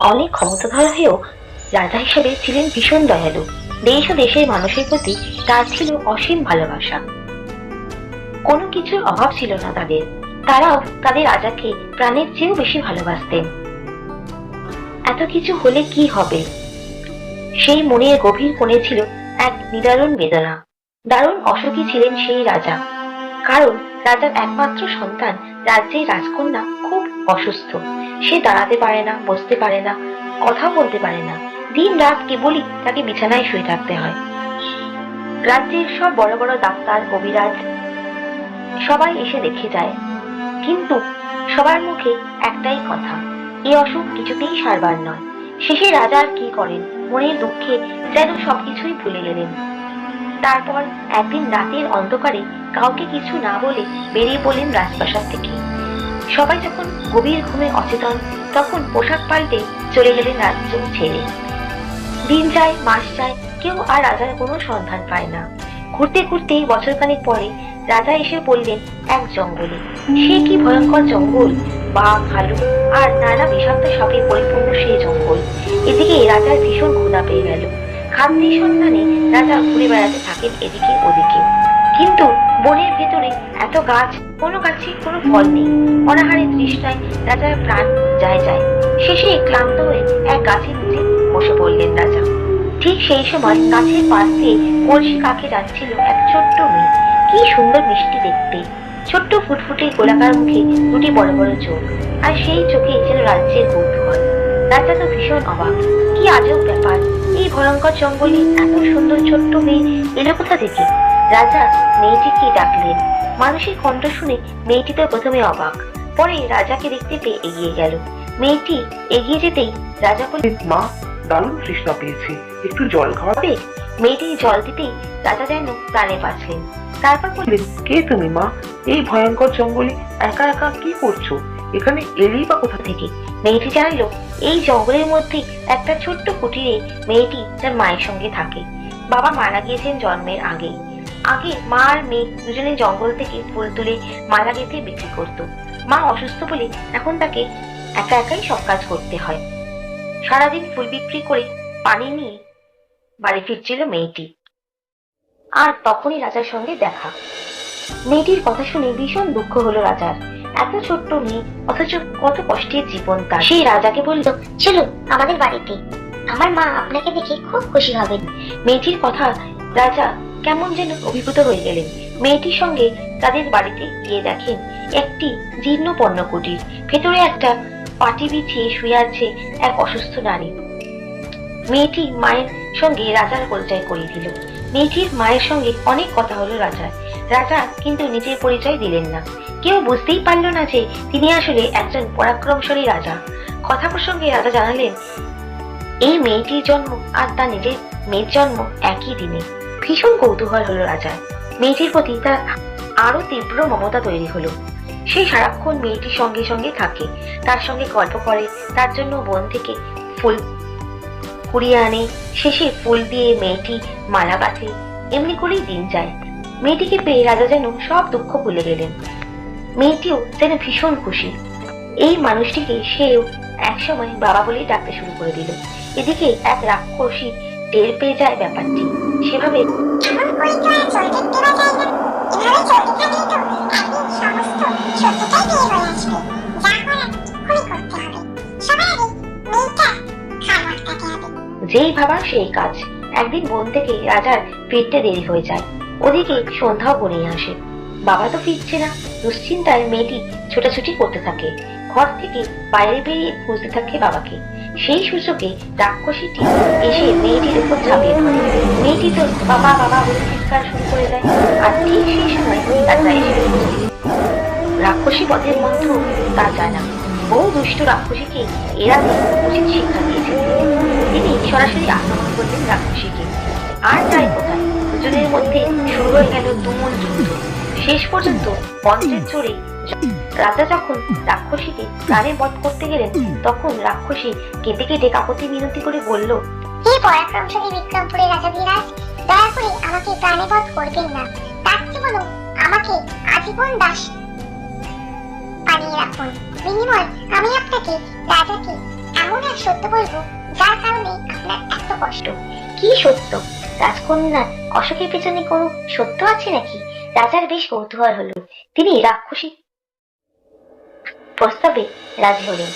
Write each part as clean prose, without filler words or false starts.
অনেক ক্ষমতাধর হয়েও রাজা হিসেবে ছিলেন ভীষণ দয়ালু। দেশ ও দেশের মানুষের প্রতি তার ছিল অসীম ভালোবাসা। কোনো কিছুর অভাব ছিল না তাদের। তারাও তাদের রাজাকে প্রাণের চেয়েও বেশি ভালোবাসতেন। এত কিছু হলে কি হবে, সেই মনের গভীর কোণে ছিল এক নিদারুণ বেদনা। দারুণ অসুখী ছিলেন সেই রাজা, কারণ রাজার একমাত্র সন্তান রাজ্যের রাজকন্যা খুব অসুস্থ। সে দাঁড়াতে পারে না, বসতে পারে না, কথা বলতে পারে না। দিন রাত কেবলই তাকে বিছানায় শুয়ে থাকতে হয়। রাজ্যের সব বড় বড় ডাক্তার, কবিরাজ সবাই এসে দেখে যায়, কিন্তু সবার মুখে একটাই কথা, এই অসুখ কিছুতেই সারবার নয়। শেষে রাজা আর কি করেন, মনের দুঃখে যেন সবকিছুই ভুলে গেলেন। তারপর একদিন রাতের অন্ধকারে কাউকে কিছু না বলে বেরিয়ে পড়লেন রাজপ্রাসাদ থেকে। সবাই যখন গভীর ঘুমে অচেতন, তখন পোশাক পাল্টে চলে গেলেন রাজ্য ছেড়ে। দিন যায়, মাস যায়, কেউ আর রাজার কোনো সন্ধান পায় না। ঘুরতে ঘুরতে বছরখানেক পরে রাজা এসে পড়লেন এক জঙ্গলে। সে কি ভয়ঙ্কর জঙ্গল! বাঘ, ভালুক আর নানা বিষাক্ত সাপে পরিপূর্ণ সেই জঙ্গল। এদিকে রাজার ভীষণ ক্ষুধা পেয়ে গেল। খাদ্যের সন্ধানে রাজা ঘুরে বেড়াতে থাকেন এদিকে ওদিকে, কিন্তু বনের ভেতরে এত গাছ, কোনো গাছে কোনো ফল নেই। অনাহারে তৃষ্ণায় রাজার প্রাণ যায় যায়। শেষে ক্লান্ত হয়ে এক গাছের নিচে বসে পড়লেন রাজা। ঠিক সেই সময় গাছের পাশ দিয়ে কলসি কাকে যাচ্ছিল এক ছোট্ট মেয়ে। কি সুন্দর মিষ্টি দেখতে, ছোট্ট ফুটফুটে গোলাকার মুখে দুটি বড় বড় চোখ, আর সেই চোখে যেন রাজ্যের কৌতূহল। রাজা তো ভীষণ অবাক, কি আজব ব্যাপার! এই ভয়ঙ্কর জঙ্গলে এত সুন্দর ছোট্ট মেয়ে এলো কোথা থেকে? রাজা মেয়েটিকে ডাকলেন। মানুষের কণ্ঠ শুনে মেয়েটি তো প্রথমে অবাক, পরে রাজাকে দেখতে পেয়ে এগিয়ে গেল। মেয়েটি এগিয়ে যেতেই রাজা বললেন, মা, দারুণ তৃষ্ণা পেয়েছি, একটু জল খাওয়াবে? মেয়েটি জল দিতেই রাজা যেন প্রাণে বাঁচলেন। তারপর বললেন, কে তুমি মা? এই ভয়ঙ্কর জঙ্গলে একা একা কি করছো? এখানে এলেই বা কোথা থেকে? থেকে মেয়েটি জানালো, এই জঙ্গলের মধ্যে একটা ছোট্ট কুটিরে মেয়েটি তার মায়ের সঙ্গে থাকে। বাবা মারা গিয়েছেন জন্মের আগেই। আগে মা আর মেয়ে দুজনে জঙ্গল থেকে ফুল তুলে মালা গেঁথে বিক্রি করত। মা অসুস্থ বলে এখন তাকে একা একাই সব কাজ করতে হয়। সারাদিন ফুল বিক্রি করে পানি নিয়ে বাড়ি ফিরছিল মেয়েটি। আর তখনই রাজার সঙ্গে দেখা। মেয়েটির কথা শুনে ভীষণ দুঃখ হলো রাজার। এত ছোট্ট মেয়ে, অথচ কত কষ্টের জীবন তার। সেই রাজাকে বলল, চলুন আমাদের বাড়িতে, আমার মা আপনাকে দেখে খুব খুশি হবেন। মেয়েটির কথা রাজা কেমন যেন অভিভূত হয়ে গেলেন। মেয়েটির সঙ্গে তাদের বাড়িতে গিয়ে দেখেন একটি জীর্ণ পণ্য কুটির। ভেতরে একটা পাটি বিছিয়ে শুয়ে আছে এক অসুস্থ নারী। মেয়েটি মায়ের সঙ্গে রাজার পরিচয় করিয়ে দিল। মেয়েটির মায়ের সঙ্গে অনেক কথা হলো রাজার। রাজা কিন্তু নিজের পরিচয় দিলেন না। কেউ বুঝতেই পারল না যে তিনি আসলে একজন পরাক্রমশালী রাজা। কথা প্রসঙ্গে রাজা জানালেন, এই মেয়েটির জন্ম আর তার নিজের মেয়ের জন্ম একই দিনে। ভীষণ কৌতূহল হলো রাজার। মেয়েটির প্রতি তার আরো তীব্র মমতা তৈরি হলো। সে সারাক্ষণ মেয়েটির সঙ্গে সঙ্গে থাকে, তার সঙ্গে গল্প করে, তার জন্য বন থেকে ফুল কুড়িয়ে আনে। শেষে ফুল দিয়ে মেয়েটি মালা গাঁথে। এমনি করেই দিন যায়। মেয়েটিকে পেয়ে রাজা যেন সব দুঃখ ভুলে গেলেন। মেয়েটিও যেন ভীষণ খুশি। এই মানুষটিকে সেও একসময় বাবা বলেই ডাকতে শুরু করে দিল। এদিকে এক রাক্ষসী টের পেয়ে যায় ব্যাপারটি। সেভাবে যেই ভাবা সেই কাজ। একদিন বন থেকে রাজার ফিরতে দেরি হয়ে যায়। ওদিকে সন্ধ্যাও ঘনিয়ে আসে। বাবা তো ফিরছে না। দুশ্চিন্তায় মেয়েটি ছোটাছুটি করতে থাকে। ঘর থেকে বাইরে বেরিয়ে খুঁজতে থাকে বাবাকে। সেই সুযোগে রাক্ষসীটি এসে মেয়েটির উপর ঝাঁপিয়ে পড়ে। মেয়েটি তো বাবা বাবা বলে চিৎকার শুরু করে দেয়। আর ঠিক সেই সময় রাজা এসে উপস্থিত। রাক্ষসী পথের মন্ত্র তা জানা না। বহু দুষ্ট রাক্ষসীকে এড়াতে উচিত শিক্ষা দিয়েছেন তিনি। সরাসরি আক্রমণ করলেন রাক্ষসীকে। আর যায় কোথায়, দুজনের মধ্যে শুরু হয়ে গেল তুমুল যুদ্ধ। শেষ পর্যন্ত মন্ত্রের জোরে রাজা যখন রাক্ষসীকে প্রাণে বধ করতে গেলেন, তখন রাক্ষসী কেঁদে কেঁদে কাকতি মিনতি করে বলল, হে পরাক্রমশালী বিক্রমপুরের রাজা ধীরাজ, দয়া করে আমাকে প্রাণে বধ করবেন না। তার চেয়ে বলুন আমাকে আজীবন দাস বানিয়ে রাখুন। বিনিময়ে আমি আপনাকে রাজাকে এমন এক সত্য বলবো যার কারণে আপনার এত কষ্ট। কি সত্য? রাজকন্যার অসুখের পেছনে কোনো সত্য আছে নাকি? রাজার বেশ কৌতূহল হলো। তিনি রাক্ষসী প্রস্তাবে রাজি হলেন।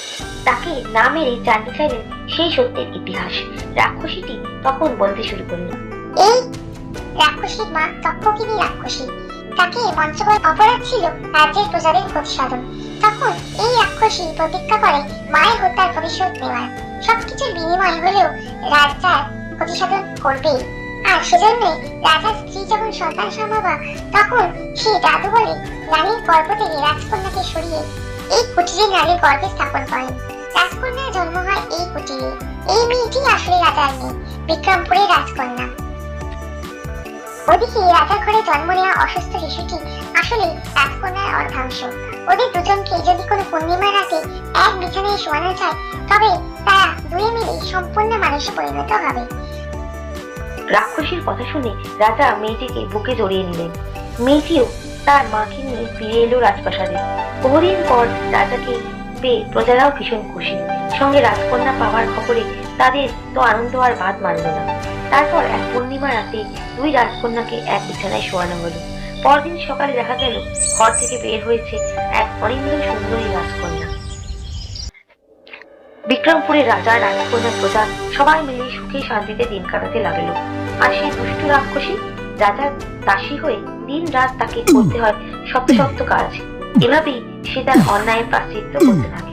তাকে না মেরে জানতে চাইলেন সেই সত্যের ইতিহাস। রাক্ষসীটি তখন বলতে শুরু করল। এই রাক্ষসীর মা তক্ষকিনী রাক্ষসী, তাকে মঞ্চবল অপরাধ ছিল রাজ্যের প্রজাদের ক্ষতি সাধন। তখন এই রাক্ষসী প্রতিজ্ঞা করে মায়ের হত্যার প্রতিশোধ নেওয়ার। সবকিছুর বিনিময় হলেও রাজার ক্ষতি সাধন করবেই। আর সেজন্য রাজার স্ত্রী যখন সন্তান সম্ভবা, তখন সে জাদু বলে রানীর গর্ভ থেকে রাজকন্যাকে সরিয়ে এই কুটিরে নারীর গর্ভে স্থাপন করেন। রাজকন্যার জন্ম হয় এই কুটিরে। এই মেয়েটি আসলে রাজার মেয়ে, বিক্রমপুরের রাজকন্যা। ওদিকে রাজার ঘরে জন্ম নেওয়া অসুস্থ শিশুটি আসলে রাজকন্যার অর্ধাংশ। ওদের দুজনকে যদি কোনো পূর্ণিমা রাতে এক বিছানায় শোয়ানো যায়, তবে তারা দুয়ে মিলে সম্পূর্ণ মানুষে পরিণত হবে। রাক্ষসীর কথা শুনে রাজা মেয়েটিকে বুকে জড়িয়ে নিলেন। মেয়েটিও তার মাকে নিয়ে ফিরে এলো রাজপ্রাসাদে। বহুদিন পর রাজাকে পেয়ে প্রজারাও ভীষণ খুশি। সঙ্গে রাজকন্যা পাওয়ার খবরে তাদের তো আনন্দ আর বাদ মানল না। তারপর এক পূর্ণিমা রাতে দুই রাজকন্যাকে এক বিছানায় শোয়ানো হলো। পরদিন সকালে দেখা গেল ঘর থেকে বের হয়েছে এক অনিন্দ সুন্দরী রাজকন্যা। বিক্রমপুরের রাজা, রাজকন্যা, প্রজা সবাই মিলে সুখে শান্তিতে দিন কাটাতে লাগলো। আর সেই দুষ্টু রাক্ষসী রাজার দাসী হয়ে দিন রাত তাকে করতে হয় শত শত কাজ। এভাবেই সে তার অন্যায়ের প্রায়শ্চিত্ত করতে থাকে।